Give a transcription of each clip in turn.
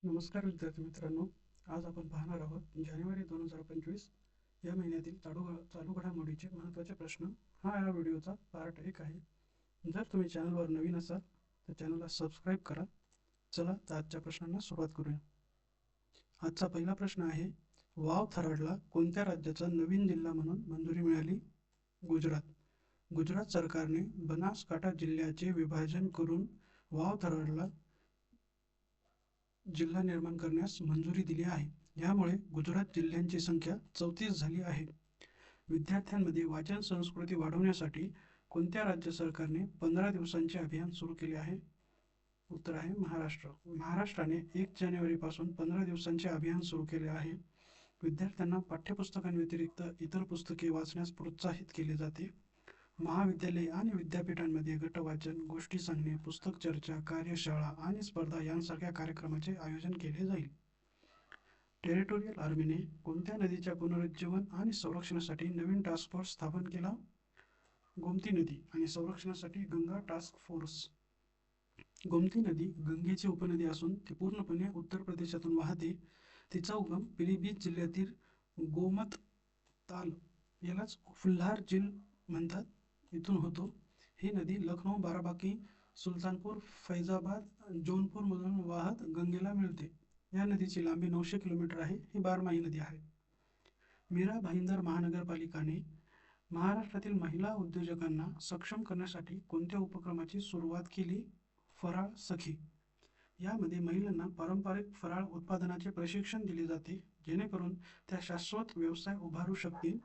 नमस्कार विद्यार्थी मित्रांनो. आज आपण पाहणार आहोत जानेवारी 2025 या महिन्यातील चालू घडामोडीचे महत्त्वाचे प्रश्न. हा या व्हिडिओचा पार्ट 1 आहे. जर तुम्ही चॅनलवर नवीन असाल तर चॅनलला सबस्क्राईब करा. चला तर आजच्या प्रश्नांना सुरुवात करूया. आजचा पहिला प्रश्न आहे, वाव थराडला कोणत्या राज्याचा नवीन जिल्हा म्हणून मंजुरी मिळाली? गुजरात. गुजरात सरकारने बनासकांठा जिल्ह्याचे विभाजन करून वाव थराडला जिल्हा निर्माण करण्यास मंजुरी दिली आहे. यामुळे गुजरात जिल्ह्यांची संख्या 34 झाली आहे. विद्यार्थ्यांमध्ये वाचन संस्कृती वाढवण्यासाठी कोणत्या राज्य सरकारने 15 दिवसांचे अभियान सुरू केले आहे? उत्तर आहे महाराष्ट्र. महाराष्ट्राने 1 जानेवारीपासून 15 दिवसांचे अभियान सुरू केले आहे. विद्यार्थ्यांना पाठ्यपुस्तकांव्यतिरिक्त इतर पुस्तके वाचण्यास प्रोत्साहित केले जाते. महाविद्यालय आणि विद्यापीठांमध्ये गटवाचन, गोष्टी सांगणे, पुस्तक चर्चा, कार्यशाळा आणि स्पर्धा यांसारख्या कार्यक्रमाचे आयोजन केले जाईल. टेरिटोरियल आर्मीने कोणत्या नदीच्या पुनरुज्जीवन आणि संरक्षणासाठी नवीन टास्क फोर्स स्थापन केला? गोमती नदी आणि संरक्षणासाठी गंगा टास्क फोर्स. गोमती नदी गंगेची उपनदी असून ती पूर्णपणे उत्तर प्रदेशातून वाहते. तिचा उगम पिलीभीत जिल्ह्यातील गोमत ताल, यालाच फुल्हार झील म्हणतात, इथून होतो. ही नदी लखनौ, बाराबांकी, सुलतानपूर, फैजाबाद, जौनपूरमधून वाहत गंगेला मिळते. या नदीची लांबी 900 किलोमीटर आहे. ही बारमाही नदी आहे. मीरा भाईंदर महानगरपालिकाने महाराष्ट्रातील महिला उद्योजकांना सक्षम करण्यासाठी कोणत्या उपक्रमाची सुरुवात केली? फराळ सखी. यामध्ये महिलांना पारंपरिक फराळ उत्पादनाचे प्रशिक्षण दिले जाते, जेणेकरून त्या शाश्वत व्यवसाय उभारू शकतील.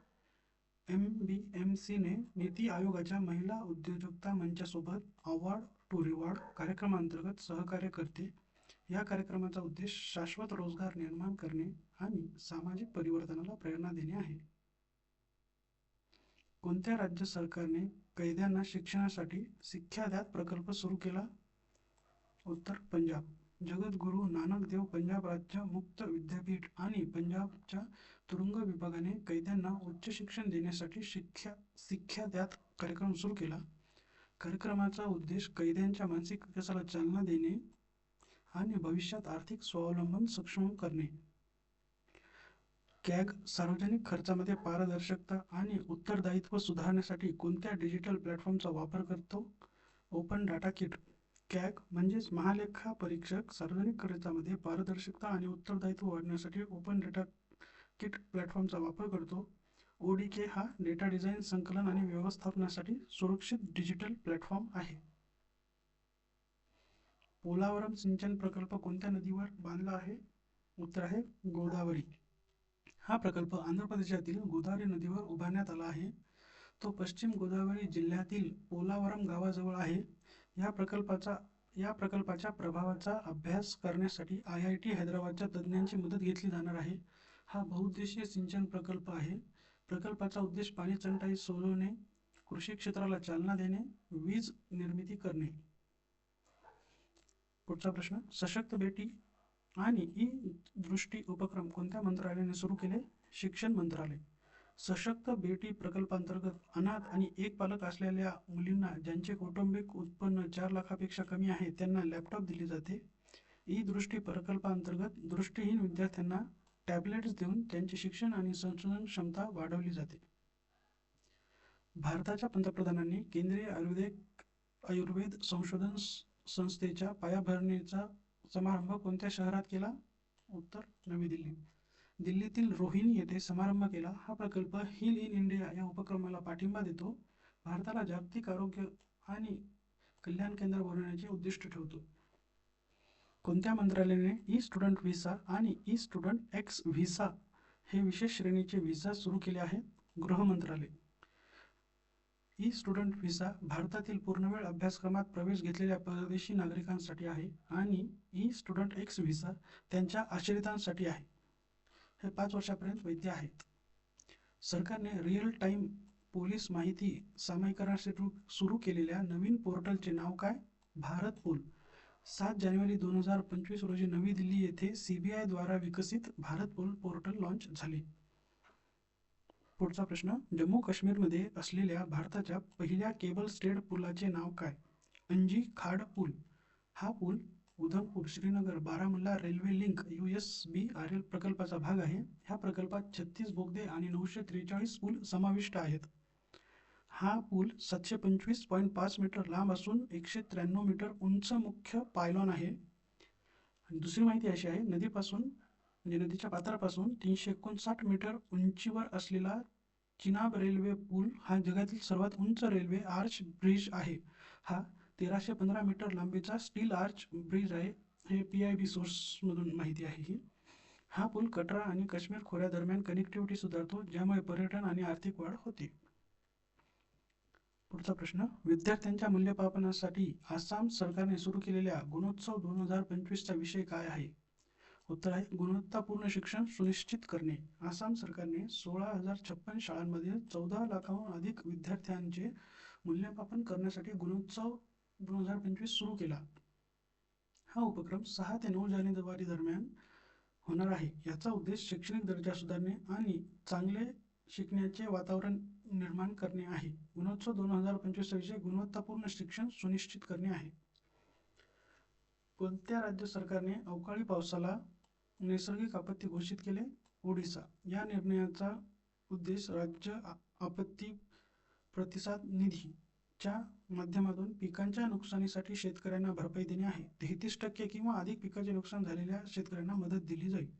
MBMCने नीती आयोगाच्या महिला उद्योजकता मंचासोबत अवॉर्ड टू रिवॉर्ड कार्यक्रमांतर्गत सहकार्य करते. या कार्यक्रमाचा उद्देश शाश्वत रोजगार निर्माण करणे आणि सामाजिक परिवर्तनाला प्रेरणा देणे आहे. कोणत्या राज्य सरकारने कैद्यांना शिक्षणासाठी शिक्षादात प्रकल्प सुरू केला? उत्तर पंजाब. जगद्गुरू नानक देव पंजाब राज्य मुक्त विद्यापीठ आणि पंजाबच्या तुरुंग विभागाने कैद्यांना उच्च शिक्षण देण्यासाठी शिक्षादात कार्यक्रम सुरू केला. कार्यक्रमाचा उद्देश कैद्यांच्या मानसिक विकासाला चालना देणे आणि भविष्यात आर्थिक स्वावलंबन सक्षम करणे. कॅग सार्वजनिक खर्चामध्ये पारदर्शकता आणि उत्तरदायित्व सुधारण्यासाठी कोणत्या डिजिटल प्लॅटफॉर्मचा वापर करतो? Open data kit. कॅग म्हणजेच महालेखा परीक्षक सार्वजनिक खर्चामध्ये पारदर्शकता आणि उत्तरदायित्व वाढवण्यासाठी ओपन डेटा किट प्लॅटफॉर्मचा वापर करतो. ODK हा डेटा डिझाईन, संकलन आणि व्यवस्थापनासाठी सुरक्षित डिजिटल प्लॅटफॉर्म आहे. पोलावरम सिंचन प्रकल्प कोणत्या नदीवर बांधला आहे? उत्तर आहे गोदावरी. हा प्रकल्प आंध्र प्रदेशातील गोदावरी नदीवर उभारण्यात आला आहे. तो पश्चिम गोदावरी जिल्ह्यातील पोलावरम गावाजवळ आहे. या प्रकल्पाच्या प्रभावाचा अभ्यास करण्यासाठी IIT हैदराबादच्या तज्ज्ञांची मदत घेतली जाणार आहे. हा बहुउद्देशीय सिंचन प्रकल्प आहे. प्रकल्पाचा उद्देश पाणी टंचाई सोडवणे, कृषी क्षेत्राला चालना देणे, वीज निर्मिती करणे. पुढचा प्रश्न, सशक्त बेटी आणि ई दृष्टी उपक्रम कोणत्या मंत्रालयाने सुरू केले? शिक्षण मंत्रालय. सशक्त बेटी प्रकल्पांतर्गत अनाथ आणि एक पालक असलेल्या मुलींना ज्यांचे कौटुंबिक उत्पन्न 4 लाखापेक्षा कमी आहे त्यांना लॅपटॉप दिले जाते. ई दृष्टी प्रकल्पांतर्गत दृष्टीहीन विद्यार्थ्यांना टॅबलेट्स देऊन त्यांची शिक्षण आणि संशोधन क्षमता वाढवली जाते. भारताच्या पंतप्रधानांनी केंद्रीय आयुर्वेद संशोधन संस्थेच्या पायाभरणीचा समारंभ कोणत्या शहरात केला? उत्तर नवी दिल्ली. दिल्लीतील रोहिणी येथे समारंभ केला. हा प्रकल्प हील इन इंडिया या उपक्रमाला पाठिंबा देतो. भारताला जागतिक आरोग्य आणि कल्याण केंद्र बनवण्याचे उद्दिष्ट ठेवतो. कोणत्या मंत्रालयाने ई स्टुडंट व्हिसा आणि ई स्टुडंट एक्स व्हिसा हे विशेष श्रेणीचे व्हिसा सुरू केले आहेत? गृह मंत्रालय. ई स्टुडंट व्हिसा भारतातील पूर्णवेळ अभ्यासक्रमात प्रवेश घेतलेल्या परदेशी नागरिकांसाठी आहे आणि ई स्टुडंट एक्स व्हिसा त्यांच्या आश्रितांसाठी आहे. हे 5 वर्षापर्यंत वैध आहेत. सरकारने रिअल टाइम पोलीस माहिती सामायिकरणासाठी सुरू केलेल्या नवीन पोर्टलचे नाव काय? भारत पोल. 7 जानेवारी 2025 रोजी नवी दिल्ली येथे CBI द्वारा विकसित भारत पोल पोर्टल लॉन्च झाले. पुढचा प्रश्न, जम्मू काश्मीरमध्ये असलेल्या भारताच्या पहिल्या केबल स्टेड पुलाचे नाव काय? अंजी खाड पूल. हा पूल Udhampur Srinagar Baramulla railway link USBRL प्रकल्पाचा भाग आहे. ह्या प्रकल्पात 36 बोगदे आणि 943 पूल समाविष्ट आहेत. हा पूल 725.5 मीटर लांब असून 193 मीटर उंच मुख्य पायलॉन आहे. आणि दुसरी माहिती अशी आहे, नदीपासून म्हणजे नदीच्या पात्रापासून 359 मीटर उंचीवर असलेला चिनाब रेल्वे पूल हा जगातील सर्वात उंच रेल्वे आर्च ब्रिज आहे. हा 1315 मीटर लांबीचा स्टील आर्च ब्रिज आहे. हे PIB सोर्समधून माहिती आहे ही. हा पूल कटरा आणि काश्मीर खोऱ्यादरम्यान कनेक्टिव्हिटी सुधारतो, ज्यामुळे पर्यटन आणि आर्थिक वाढ होते. पुढचा प्रश्न, विद्यार्थ्यांच्या मूल्यमापनासाठी आसाम सरकारने सुरू केलेल्या गुणोत्सव 2025चा विषय काय आहे? उत्तर आहे गुणवत्तापूर्ण शिक्षण सुनिश्चित करणे. आसाम सरकारने 16,056 शाळांमध्ये 14 लाखाहून अधिक विद्यार्थ्यांचे मूल्यमापन करण्यासाठी गुणोत्सव 2025 सुरू केला. हा उपक्रम 6 ते 9 जानेवारी दरम्यान होणार आहे. याचा उद्देश शैक्षणिक दर्जा सुधारणे आणि चांगले शिकण्याचे वातावरण निर्माण करणे आहे. गुणोत्सव 2025चा विषय गुणवत्तापूर्ण शिक्षण सुनिश्चित करणे आहे. कोणत्या राज्य सरकारने अवकाळी पावसाला नैसर्गिक आपत्ती घोषित केले? ओडिसा. या निर्णयाचा उद्देश राज्य आपत्ती प्रतिसाद निधीच्या माध्यमातून पिकांच्या नुकसानीसाठी शेतकऱ्यांना भरपाई देणे आहे. 33% किंवा अधिक पिकाचे नुकसान झालेल्या शेतकऱ्यांना मदत दिली जाईल.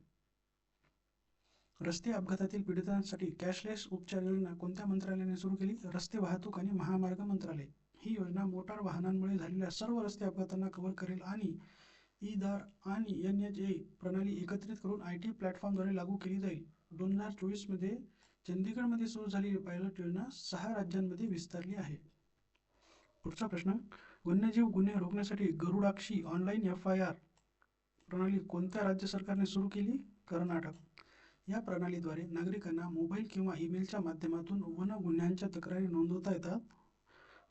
रस्ते अपघातातील पीडितांसाठी कॅशलेस उपचार योजना कोणत्या मंत्रालयाने सुरू केली? रस्ते वाहतूक आणि महामार्ग मंत्रालय. ही योजना मोटार वाहनांमुळे झालेल्या सर्व रस्ते अपघातांना कव्हर करेल आणि ई-दार आणि NHA प्रणाली एकत्रित करून IT प्लॅटफॉर्मद्वारे लागू केली जाईल. 2024 मध्ये चंदीगडमध्ये सुरू झालेली पायलट योजना 6 राज्यांमध्ये विस्तारली आहे. पुढचा प्रश्न, वन्यजीव गुन्हे रोखण्यासाठी गरुडाक्षी ऑनलाईन FIR प्रणाली कोणत्या राज्य सरकारने सुरू केली? कर्नाटक. या प्रणालीद्वारे नागरिकांना मोबाईल किंवा ईमेलच्या माध्यमातून वन गुन्ह्यांच्या तक्रारी नोंदवता येतात.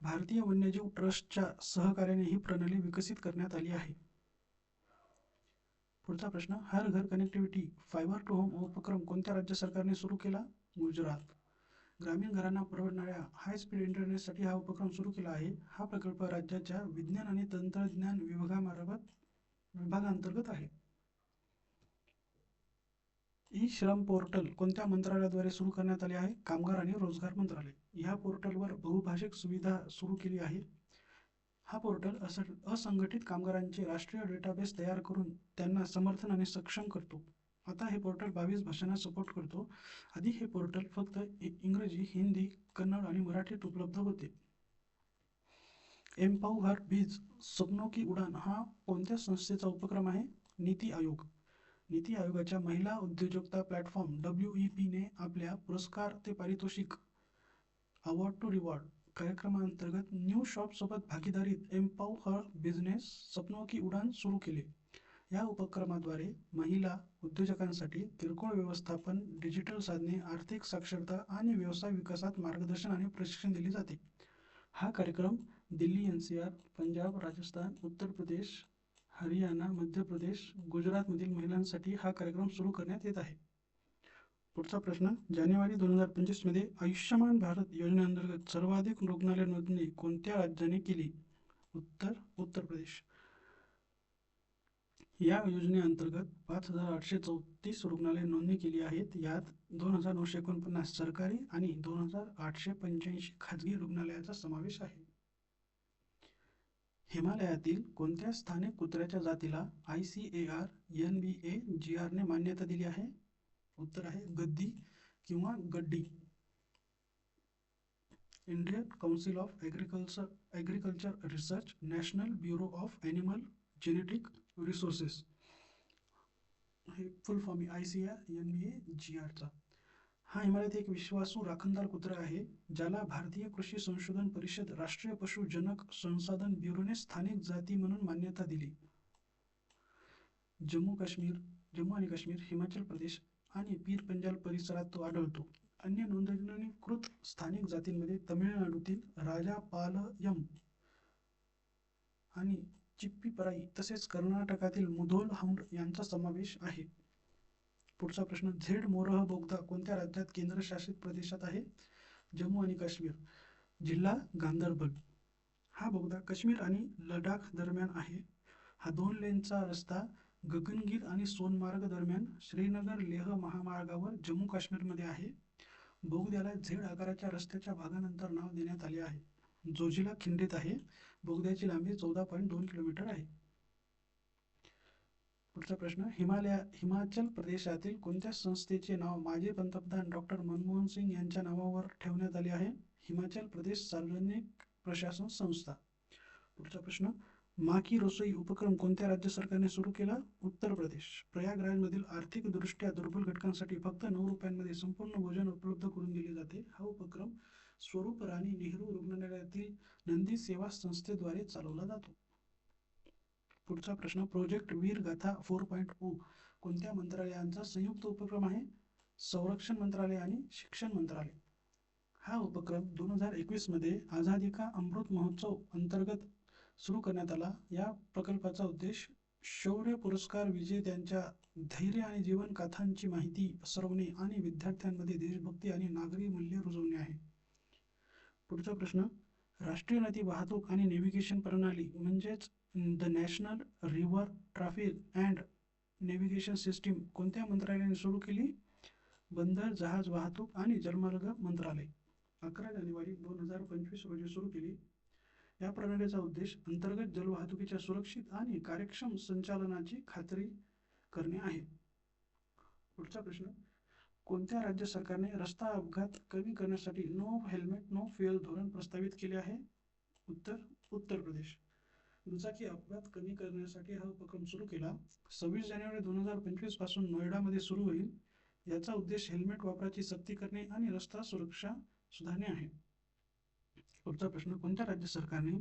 भारतीय वन्यजीव ट्रस्टच्या सहकार्याने ही प्रणाली विकसित करण्यात आली आहे. पुढचा प्रश्न, हर घर कनेक्टिव्हिटी फायबर टू होम उपक्रम कोणत्या राज्य सरकारने सुरू केला? गुजरात. ग्रामीण घरांना परवडणाऱ्या हाय स्पीड इंटरनेटसाठी हा उपक्रम सुरू केला आहे. हा प्रकल्प राज्याच्या विज्ञान आणि तंत्रज्ञान विभागांतर्गत आहे. ई-श्रम पोर्टल कोणत्या मंत्रालयाद्वारे सुरू करण्यात आले आहे? कामगार आणि रोजगार मंत्रालय. ह्या पोर्टलवर बहुभाषिक सुविधा सुरू केली आहे. हा पोर्टल असंघटित कामगारांचे राष्ट्रीय डेटाबेस तयार करून त्यांना समर्थन आणि सक्षम करतो. आता हे पोर्टल 22 भाषांना सपोर्ट करतो. आधी हे पोर्टल फक्त इंग्रजी, हिंदी, कन्नड आणि मराठीत उपलब्ध होते. एम्पावर बीज सपनों की उडान हा कोणत्या संस्थेचा उपक्रम आहे? नीती आयोग. नीती आयोगाच्या महिला उद्योजकता प्लॅटफॉर्म WEP ने आपल्या पुरस्कार ते पारितोषिक अवॉर्ड टू रिवॉर्ड कार्यक्रमांतर्गत न्यू शॉप सोबत भागीदारीत एम्पावर बिझनेस सपनों की उडान सुरू केले. या उपक्रमाद्वारे महिला उद्योजकांसाठी किरकोळ व्यवस्थापन, डिजिटल साधने, आर्थिक साक्षरता आणि व्यवसाय विकासात मार्गदर्शन आणि प्रशिक्षण दिले जाते. हा कार्यक्रम दिल्ली, NCR, पंजाब, राजस्थान, उत्तर प्रदेश, हरियाणा, मध्य प्रदेश, गुजरातमधील महिलांसाठी हा कार्यक्रम सुरू करण्यात येत आहे. पुढचा प्रश्न, जानेवारी 2025 मध्ये आयुष्यमान भारत योजनेअंतर्गत सर्वाधिक रुग्णालय नोंदणी कोणत्या राज्याने केली? उत्तर, उत्तर प्रदेश. या योजनेअंतर्गत 5,834 रुग्णालय नोंदणी केली आहेत. यात 2,949 सरकारी आणि 2,885 खाजगी रुग्णालयाचा समावेश आहे. हिमालयातील कोणत्या स्थानिक कुत्र्याच्या जातीला ICAR NBAGR ने मान्यता दिली आहे? उत्तर आहे गद्दी किंवा Gaddi. Indian council of agriculture research, national bureau of animal genetic resources, हे फुल फॉर्म ICAR NBAGR चा. हा हिमालयात एक विश्वासू राखणदार कुत्रा आहे, ज्याला भारतीय कृषी संशोधन परिषद, राष्ट्रीय पशु जनक संसाधन ब्युरोने स्थानिक जाती म्हणून मान्यता दिली. जम्मू आणि काश्मीर, हिमाचल प्रदेश आणि पीर पंजाल परिसरात तो आढळतो. अन्य नोंदणीकृत स्थानिक जातींमध्ये तमिळनाडूतील राजापालयम आणि चिप्पीपराई तसेच कर्नाटकातील मुधोल हाउंड यांचा समावेश आहे. पुढचा प्रश्न, झेड मोरह बोगदा कोणत्या राज्यात केंद्रशासित प्रदेशात आहे? जम्मू आणि काश्मीर, जिल्हा गांदरबल. हा बोगदा काश्मीर आणि लडाख दरम्यान आहे. हा 2 लेनचा रस्ता गगनगीर आणि सोनमार्ग दरम्यान श्रीनगर लेह महामार्गावर जम्मू काश्मीरमध्ये आहे. बोगद्याला झेड आकाराच्या रस्त्याच्या भागानंतर नाव देण्यात आले आहे. जोजिला खिंडीत आहे. बोगद्याची लांबी 14.2 किलोमीटर आहे. पुढचा प्रश्न, हिमाचल प्रदेशातील कोणत्या संस्थेचे नाव माजी पंतप्रधान डॉक्टर मनमोहन सिंग यांच्या नावावर ठेवण्यात आले आहे? हिमाचल प्रदेश सार्वजनिक प्रशासन संस्था. पुढचा प्रश्न, माँ की रसोई उपक्रम कोणत्या राज्य सरकारने सुरू केला? उत्तर प्रदेश. प्रयागराजमधील आर्थिकदृष्ट्या दुर्बल घटकांसाठी फक्त 9 रुपयांमध्ये संपूर्ण भोजन उपलब्ध करून दिले जाते. हा उपक्रम स्वरूप राणी नेहरू रुग्णालयातील नंदी सेवा संस्थेद्वारे चालवला जातो. पुढचा प्रश्न, प्रोजेक्ट वीर गाथा 4.0 कोणत्या मंत्रालयांचा संयुक्त उपक्रम आहे? संरक्षण मंत्रालय आणि शिक्षण मंत्रालय. हा उपक्रम 2021 मध्ये आझादी का अमृत महोत्सव अंतर्गत सुरू करण्यात आला. या प्रकल्पाचा उद्देश शौर्य पुरस्कार विजेत्यांच्या धैर्य आणि जीवन गाथांची माहिती पसरवणे आणि विद्यार्थ्यांमध्ये देशभक्ती आणि नागरी मूल्ये रुजवणे आहे. पुढचा प्रश्न, राष्ट्रीय नदी वाहतूक आणि नेव्हिगेशन प्रणाली म्हणजेच the national river traffic and navigation system कोणत्या मंत्रालयाने सुरू केली? बंदर, जहाज वाहतूक आणि जलमार्ग मंत्रालय. 11 जानेवारी 2025 रोजी सुरू केली. या प्रणालीचा उद्देश अंतर्गत जलवाहतुकीच्या सुरक्षित आणि कार्यक्षम संचालनाची खात्री करणे आहे. पुढचा प्रश्न, कोणत्या राज्य सरकारने रस्ता अपघात कमी करण्यासाठी नो हेल्मेट नो फ्युएल धोरण प्रस्तावित केले आहे? उत्तर प्रदेश. दुचाकी अपघात कमी करण्यासाठी हा उपक्रम सुरू केला. 26 जानेवारी 2025 पासून नोएडामध्ये सुरू होईल. याचा उद्देश हेल्मेट वापराची सक्ती करणे आणि रस्ता सुरक्षा सुधारणे आहे. पुढचा प्रश्न, कोणत्या राज्य सरकारने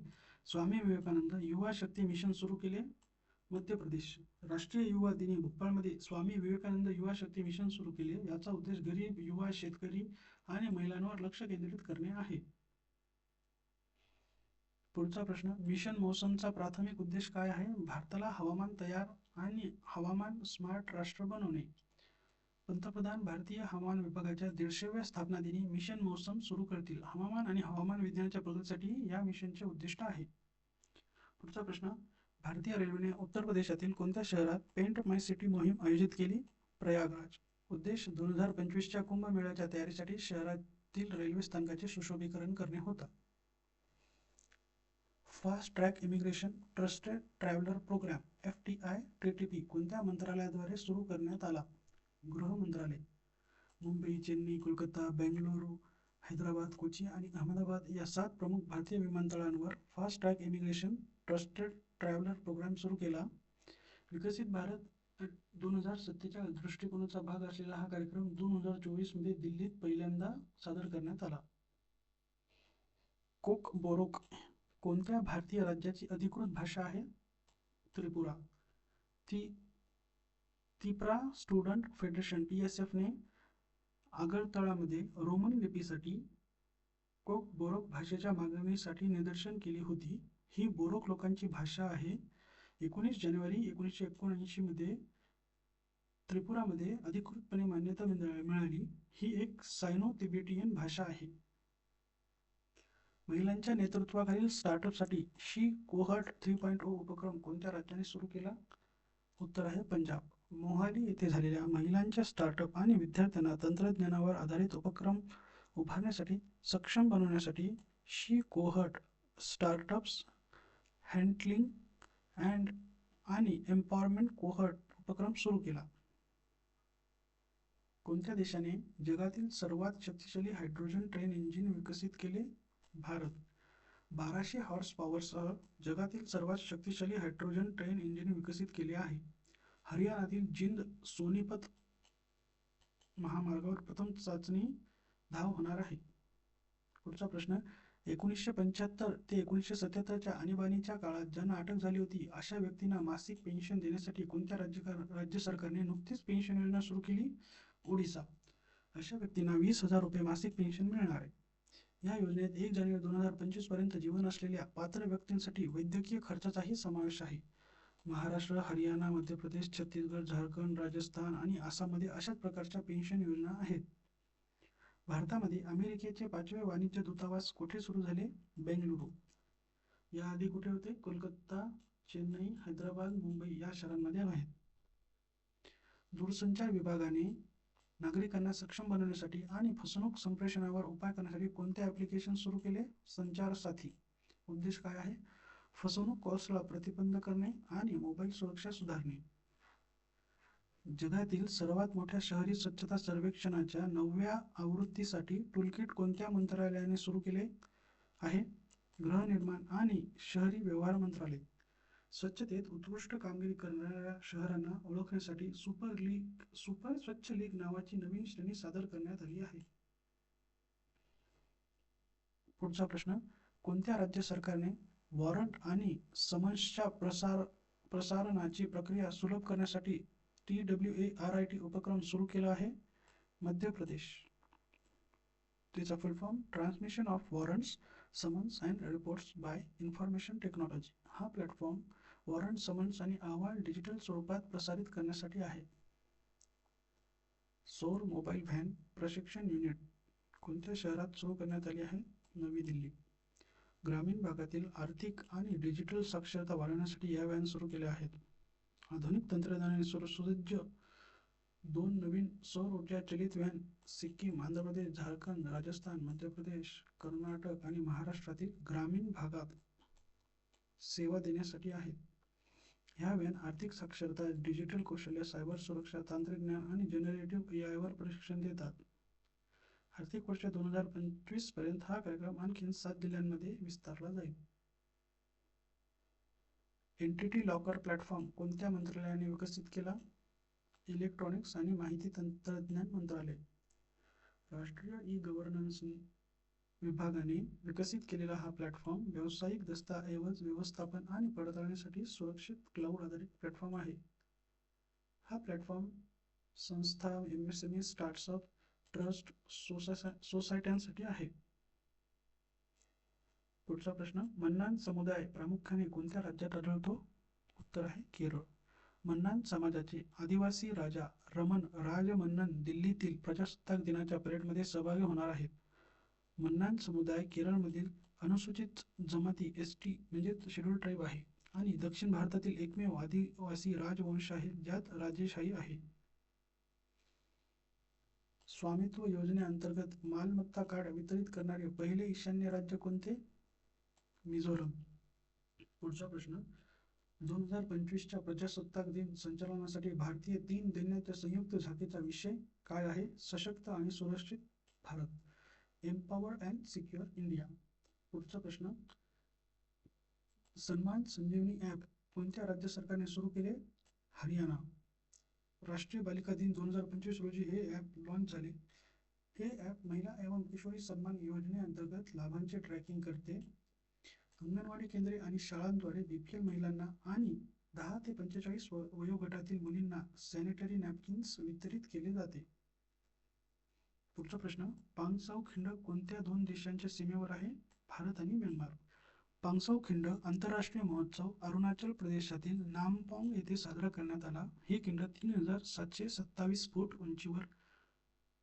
स्वामी विवेकानंद युवा शक्ती मिशन सुरू केले? मध्य प्रदेश. राष्ट्रीय युवा दिनी भोपाळमध्ये स्वामी विवेकानंद युवा शक्ती मिशन सुरू केले. याचा उद्देश गरीब, युवा, शेतकरी आणि महिलांवर लक्ष केंद्रित करणे आहे. पुढचा प्रश्न, मिशन मौसमचा प्राथमिक उद्देश काय आहे? भारताला हवामान तयार आणि हवामान स्मार्ट राष्ट्र बनवणे. पंतप्रधान भारतीय हवामान विभागाच्या 150व्या स्थापना दिनी मिशन मौसम सुरू करतील. हवामान आणि हवामान विज्ञानाच्या प्रगतीसाठी या मिशनचे उद्दिष्ट आहे. पुढचा प्रश्न, भारतीय रेल्वेने उत्तर प्रदेशातील कोणत्या शहरात पेंट माय सिटी मोहीम आयोजित केली? प्रयागराज. उद्देश 2025च्या कुंभमेळ्याच्या तयारीसाठी शहरातील रेल्वे स्थानकाचे सुशोभीकरण करणे होता. Fast track immigration trusted traveller programme FTI-TTP कोणत्या मंत्रालयाद्वारे सुरू करण्यात आला? गृह मंत्रालय. मुंबई, चेन्नई, कोलकाता, बेंगळुरू, हैदराबाद, कोची आणि अहमदाबाद या 7 प्रमुख भारतीय विमानतळांवर fast track immigration trusted traveller programme सुरू केला. विकसित भारत 2047 दृष्टिकोनाचा भाग असलेला हा कार्यक्रम 2024 मध्ये दिल्लीत पहिल्यांदा सादर करण्यात आला. कोक बोरोक कोणत्या भारतीय राज्याची अधिकृत भाषा आहे? Tripura. Tripura student federation TSF ने आगरतळामध्ये रोमन लिपीसाठी कोक बोरोक भाषेच्या मागणीसाठी निदर्शन केली होती. ही बोरोक लोकांची भाषा आहे. 19 जानेवारी 1979 मध्ये त्रिपुरामध्ये अधिकृतपणे मान्यता मिळाली. ही एक सायनो तिबेटियन भाषा आहे. महिलांच्या नेतृत्वाखालील स्टार्टअपसाठी शी कोहर्ट 3.0 उपक्रम कोणत्या राज्याने सुरू केला? उत्तर आहे पंजाब. मोहाली येथे झालेल्या महिलांच्या स्टार्टअप आणि विद्यार्थ्यांना तंत्रज्ञानावर आधारित उपक्रम उभारण्यासाठी सक्षम बनवण्यासाठी शी कोहर्ट स्टार्टअप्स हँडलिंग आणि एम्पॉवरमेंट कोहर्ट उपक्रम सुरू केला. कोणत्या देशाने जगातील सर्वात शक्तिशाली हायड्रोजन ट्रेन इंजिन विकसित केले? भारत. 1200 हॉर्स पॉवरसह जगातील सर्वात शक्तिशाली हायड्रोजन ट्रेन इंजिन विकसित केले आहे. हरियाणातील जिंद सोनीपत महामार्गावर प्रथम चाचणी धाव होणार आहे. पुढचा प्रश्न, 1975 ते 1977च्या आणीबाणीच्या काळात ज्यांना अटक झाली होती अशा व्यक्तींना मासिक पेन्शन देण्यासाठी कोणत्या राज्य सरकारने नुकतीच पेन्शन योजना सुरू केली? ओडिशा. अशा व्यक्तींना 20,000 रुपये मासिक पेन्शन मिळणार आहे. या योजनेत 1 जानेवारी 2025 पर्यंत जीवन असलेल्या पात्र व्यक्तींसाठी वैद्यकीय खर्चाचाही समावेश आहे. महाराष्ट्र, हरियाणा, मध्य प्रदेश, छत्तीसगड, झारखंड, राजस्थान आणि आसाममध्ये अशाच प्रकारच्या पेन्शन योजना आहेत. भारतामध्ये अमेरिकेचे 5वे वाणिज्य दूतावास कुठे सुरू झाले? बेंगळुरू. याआधी कुठे होते? कोलकाता चेन्नई, हैदराबाद, मुंबई या शहरांमध्ये आहेत. दूरसंचार विभागाने नागरिकांना सक्षम बनवण्यासाठी आणि फसवणूक संप्रेषणावर उपाय करण्यासाठी कोणते ॲप्लिकेशन सुरू केले? संचार साथी. उद्देश काय आहे? फसवणूक कॉल्सला प्रतिबंध करणे आणि मोबाईल सुरक्षा सुधारणे. जगातील सर्वात मोठ्या शहरी स्वच्छता सर्वेक्षणाच्या 9व्या आवृत्तीसाठी टूलकिट कोणत्या मंत्रालयाने सुरू केले आहे? गृहनिर्माण आणि शहरी व्यवहार मंत्रालय. स्वच्छतेत उत्कृष्ट कामगिरी करणाऱ्या शहरांना ओळखण्यासाठी सुपर स्वच्छ लीग नावाची नवीन श्रेणी सादर करण्यात आली आहे. पुढचा प्रश्न, कोणत्या राज्य सरकारने वॉरंट आणि समन्सच्या प्रसारणाची प्रक्रिया सुलभ करण्यासाठी TWARIT उपक्रम सुरू केला आहे? मध्य प्रदेश. त्याचा full form transmission of warrants, summons and reports by information technology. हा प्लॅटफॉर्म वॉरंट, समन्स आणि अहवाल डिजिटल स्वरूपात प्रसारित करण्यासाठी आहे. सौर मोबाईल व्हॅन प्रशिक्षण युनिट कोणत्या शहरात सुरू करण्यात आली आहे? नवी दिल्ली. ग्रामीण भागातील आर्थिक आणि डिजिटल साक्षरता वाढवण्यासाठी या व्हॅन सुरू केल्या आहेत. आधुनिक तंत्रज्ञानाने सुसज्ज 2 नवीन सौर ऊर्जा चलित व्हॅन सिक्कीम, आंध्र प्रदेश, झारखंड, राजस्थान, मध्य प्रदेश, कर्नाटक आणि महाराष्ट्रातील ग्रामीण भागात सेवा देण्यासाठी आहेत. ह्या व्हॅन आर्थिक साक्षरता, डिजिटल कौशल्य, सायबर सुरक्षा, तांत्रिक ज्ञान आणि जनरेटिव्ह AI वर प्रशिक्षण देतात. आर्थिक वर्ष 2025 पर्यंत हा कार्यक्रम आणखी 7 जिल्ह्यांमध्ये विस्तारला जाईल. एंटिटी लॉकर प्लॅटफॉर्म कोणत्या मंत्रालयाने विकसित केला? इलेक्ट्रॉनिक्स आणि माहिती तंत्रज्ञान मंत्रालय. राष्ट्रीय ई-गव्हर्नन्स विभागाने विकसित केलेला हा प्लॅटफॉर्म व्यावसायिक दस्तऐवज व्यवस्थापन आणि पडताळणीसाठी सुरक्षित क्लाउड आधारित प्लॅटफॉर्म आहे. हा प्लॅटफॉर्म संस्था, MSME, स्टार्टअप, ट्रस्ट, सोसायट्यांसाठी आहे. पुढचा प्रश्न, मन्नान समुदाय प्रामुख्याने कोणत्या राज्यात आढळतो? उत्तर आहे केरळ. मन्नान समाजाचे आदिवासी राजा रमन राजमन्नन दिल्लीतील प्रजासत्ताक दिनाच्या परेडमध्ये सहभागी होणार आहेत. मन्नान समुदाय केरळमधील अनुसूचित जमाती ST म्हणजे शेड्यूल ट्राईब आहे आणि दक्षिण भारतातील एकमेव आदिवासी राजवंश आहे ज्यात राजेशाही आहे. स्वामित्व योजनेअंतर्गत मालमत्ता कार्ड वितरित करणारे पहिले ईशान्य राज्य कोणते? मिझोरम. पुढचा प्रश्न, 2025च्या प्रजासत्ताक दिन संचलनासाठी भारतीय 3 दैन्याच्या संयुक्त झाकीचा विषय काय आहे? सशक्त आणि सुरक्षित Bharat. Empowered and secure India. पुढचा प्रश्न, सन्मान संजीवनी ॲप कोणत्या राज्य सरकारने सुरू केले? हरियाणा. राष्ट्रीय बालिका दिन 2025 रोजी हे ॲप लॉन्च झाले. हे ॲप महिला एवं किशोरी सन्मान योजनेअंतर्गत लाभांचे ट्रॅकिंग करते. अंगणवाडी केंद्रे आणि शाळांद्वारे BPL महिलांना आणि 10 ते 45 वयोगटातील मुलींना सॅनिटरी नॅपकिन्स वितरित केले जाते. पुढचा प्रश्न, पांगसाऊ खिंड कोणत्या 2 देशांच्या सीमेवर आहे? भारत आणि म्यानमार. पांगसाऊ खिंड आंतरराष्ट्रीय महोत्सव अरुणाचल प्रदेशातील नामपॉंग येथे साजरा करण्यात आला. ही खिंड 3727 फूट उंचीवर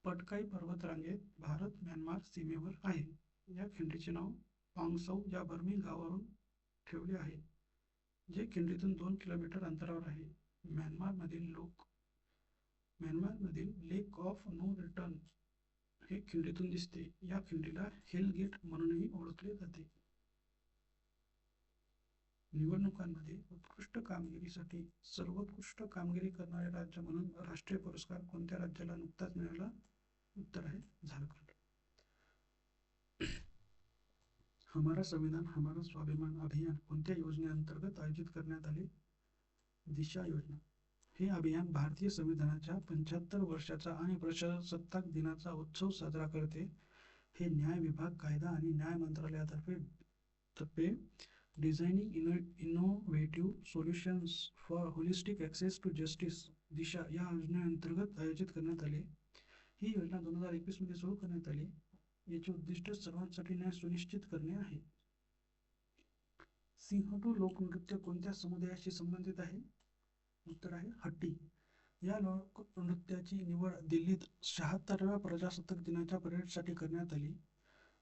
पटकाई पर्वतरांगेत भारत म्यानमार सीमेवर आहे. या खिंडीचे नाव पांगसाऊ या बर्मी गावावरून ठेवले आहे, जे खिंडीतून 2 किलोमीटर अंतरावर आहे. म्यानमारमधील लेक ऑफ नो रिटर्न हे खिंडीतून दिसते. या खिंडीला हेल गेट म्हणूनही ओळखले जाते. निवडणुकांमध्ये उत्कृष्ट कामगिरीसाठी सर्वोत्कृष्ट कामगिरी करणारे राज्य म्हणून राष्ट्रीय पुरस्कार कोणत्या राज्याला नुकताच मिळाला? उत्तर आहे झारखंड. हमारा संविधान हमारा स्वाभिमान अभियान कोणत्या योजनेअंतर्गत आयोजित करण्यात आले? दिशा योजना. हे अभियान भारतीय संविधानाच्या 75 वर्षाचा आणि प्रजासत्ताक दिनाचा उत्सव साजरा करते. हे न्याय विभाग, कायदा आणि न्याय मंत्रालयातर्फे designing innovative solutions for holistic access to justice Disha या योजनेअंतर्गत आयोजित करण्यात आले. ही योजना 2021 मध्ये सुरू करण्यात आली. याचे उद्दिष्ट सर्वांसाठी न्याय सुनिश्चित करणे आहे. सिंहटू लोकनृत्य कोणत्या समुदायाशी संबंधित आहे? उत्तर आहे हट्टी. या लोकनृत्याची निवड दिल्लीत 76व्या प्रजासत्ताक दिनाच्या परेडसाठी करण्यात आली.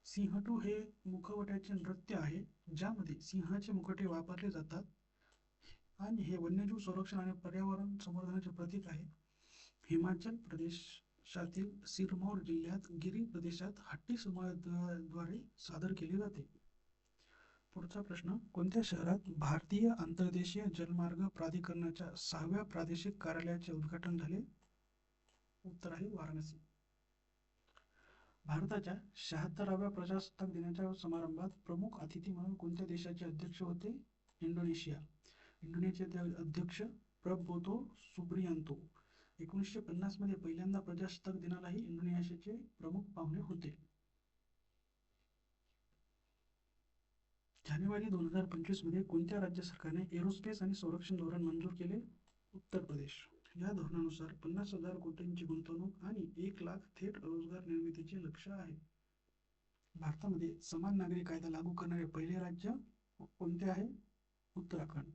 सिंहटू हे मुखवट्याचे नृत्य आहे ज्यामध्ये सिंहाचे मुखवटे वापरले जातात. आणि हे वन्यजीव संरक्षण आणि पर्यावरण संवर्धनाचे प्रतीक आहे. हिमाचल प्रदेशातील सिरमौर जिल्ह्यात गिरी प्रदेशात हट्टी समाजाद्वारे सादर केले जाते. पुढचा प्रश्न, कोणत्या शहरात भारतीय अंतर्देशीय जलमार्ग प्राधिकरणाच्या 6व्या प्रादेशिक कार्यालयाचे उद्घाटन झाले? उत्तर आहे वाराणसी. भारताच्या 76व्या प्रजासत्ताक दिनाच्या समारंभात प्रमुख अतिथी म्हणून कोणत्या देशाचे अध्यक्ष होते? इंडोनेशिया. इंडोनेशियाचे अध्यक्ष प्रबोतो सुबियांतो. 1950 मध्ये पहिल्यांदा प्रजासत्ताक दिनालाही इंडोनेशियाचे प्रमुख पाहुणे होते. जानेवारी 2025 मध्ये कोणत्या राज्य सरकारने एरोस्पेस आणि संरक्षण धोरण मंजूर केले? उत्तर प्रदेश. या धोरणानुसार 50,000 कोटींची गुंतवणूक आणि 1 लाख थेट रोजगार निर्मितीचे लक्ष्य आहे. भारतामध्ये समान नागरी कायदा लागू करणारे पहिले राज्य कोणते आहे? उत्तराखंड.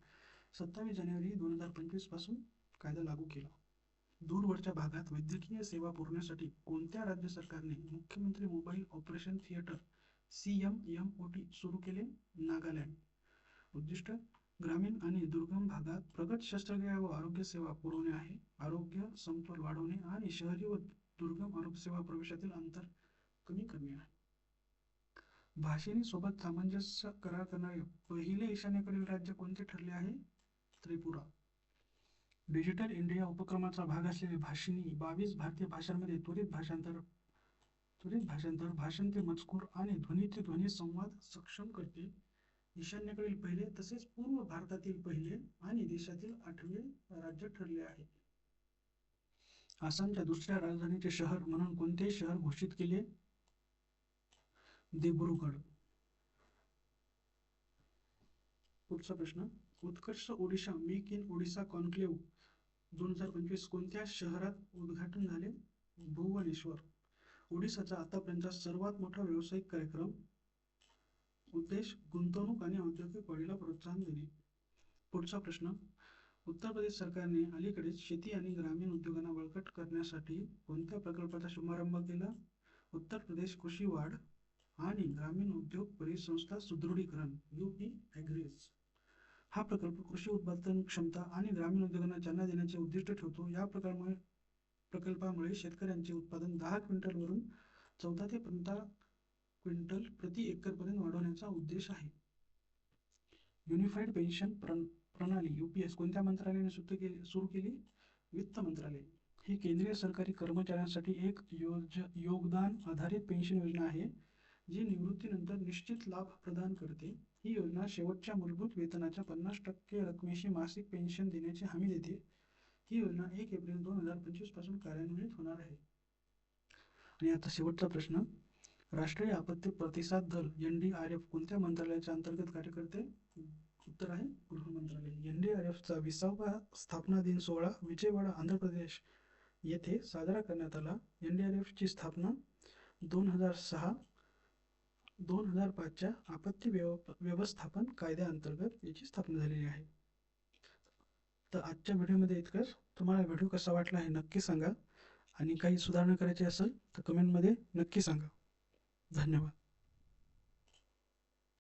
27 जानेवारी 2025 पासून कायदा लागू केला. दूरवरच्या भागात वैद्यकीय सेवा पुरवण्यासाठी कोणत्या राज्य सरकारने मुख्यमंत्री मोबाईल ऑपरेशन थिएटर CMMOT सुरू केले? नागालँड. उद्दिष्ट ग्रामीण आणि दुर्गम भागात प्रगत शस्त्रक्रिया व आरोग्य सेवा पुरवणे आहे. आरोग्य समतोल वाढवणे आणि शहरी व दुर्गम आरोग्य सेवा प्रवेशातील अंतर कमी करणे आहे. भाषिणी सोबत सामंजस्य करार करणारे पहिले ईशान्येकडील राज्य कोणते ठरले आहे? त्रिपुरा. डिजिटल इंडिया उपक्रमाचा भाग असलेली भाषिणी 22 भारतीय भाषांमध्ये त्वरित भाषांतर, भाषण ते मजकूर आणि ध्वनी ते ध्वनी संवाद सक्षम करते. ईशान्येकडील पहिले तसेच पूर्व भारतातील पहिले आणि देशातील 8वे राज्य ठरले आहे. आसामच्या दुसऱ्या राजधानीचे शहर म्हणून कोणते शहर घोषित केले? दिब्रुगड. पुढचा प्रश्न, Utkarsh Odisha make in Odisha conclave 2025 कोणत्या शहरात उद्घाटन झाले? भुवनेश्वर. ओडिशाचा आतापर्यंतचा सर्वात मोठा व्यावसायिक कार्यक्रम. उद्देश गुंतवणूक आणि औद्योगिक वाढीला प्रोत्साहन देणे. पुढचा प्रश्न, उत्तर प्रदेश सरकारने अलीकडेच शेती आणि ग्रामीण उद्योगांना बळकट करण्यासाठी कोणत्या प्रकल्पाचा शुभारंभ केला? उत्तर प्रदेश कृषी वाढ आणि ग्रामीण उद्योग परिसंस्था सुदृढीकरण UP ॲग्रीज. हा प्रकल्प कृषी उत्पादन क्षमता आणि ग्रामीण उद्योगांना चालना देण्याचे उद्दिष्ट ठेवतो. या प्रकल्पामुळे शेतकऱ्यांचे उत्पादन 10 क्विंटलवरून 14 ते 15 क्विंटल प्रति एकरपर्यंत वाढवण्याचा उद्देश आहे. युनिफाईड पेन्शन प्रणाली UPS कोणत्या मंत्रालयाने सुरू केली? वित्त मंत्रालय. ही केंद्रीय सरकारी कर्मचाऱ्यांसाठी एक योगदान आधारित पेन्शन योजना आहे जी निवृत्तीनंतर निश्चित लाभ प्रदान करते. ही योजना शेवटच्या मूलभूत वेतनाच्या 50% रकमेशी मासिक पेन्शन देण्याची हमी देते. ही योजना 1 एप्रिल 2025 पासून कार्यान्वित होणार आहे. आणि आता शेवटचा प्रश्न, राष्ट्रीय आपत्ती प्रतिसाद दल NDRF कोणत्या मंत्रालयाच्या अंतर्गत कार्य करते? उत्तर आहे गृह मंत्रालय. NDRFचा 20वा स्थापना दिन सोहळा विजयवाडा आंध्र प्रदेश येथे साजरा करण्यात आला. NDRFची स्थापना 2005च्या आपत्ती व्यवस्थापन कायद्याअंतर्गत याची स्थापना झालेली आहे. तर आजच्या व्हिडिओमध्ये इतकंच. तुम्हाला व्हिडिओ कसा वाटला हे नक्की सांगा आणि काही सुधारणा करायची असेल तर कमेंटमध्ये नक्की सांगा. धन्यवाद.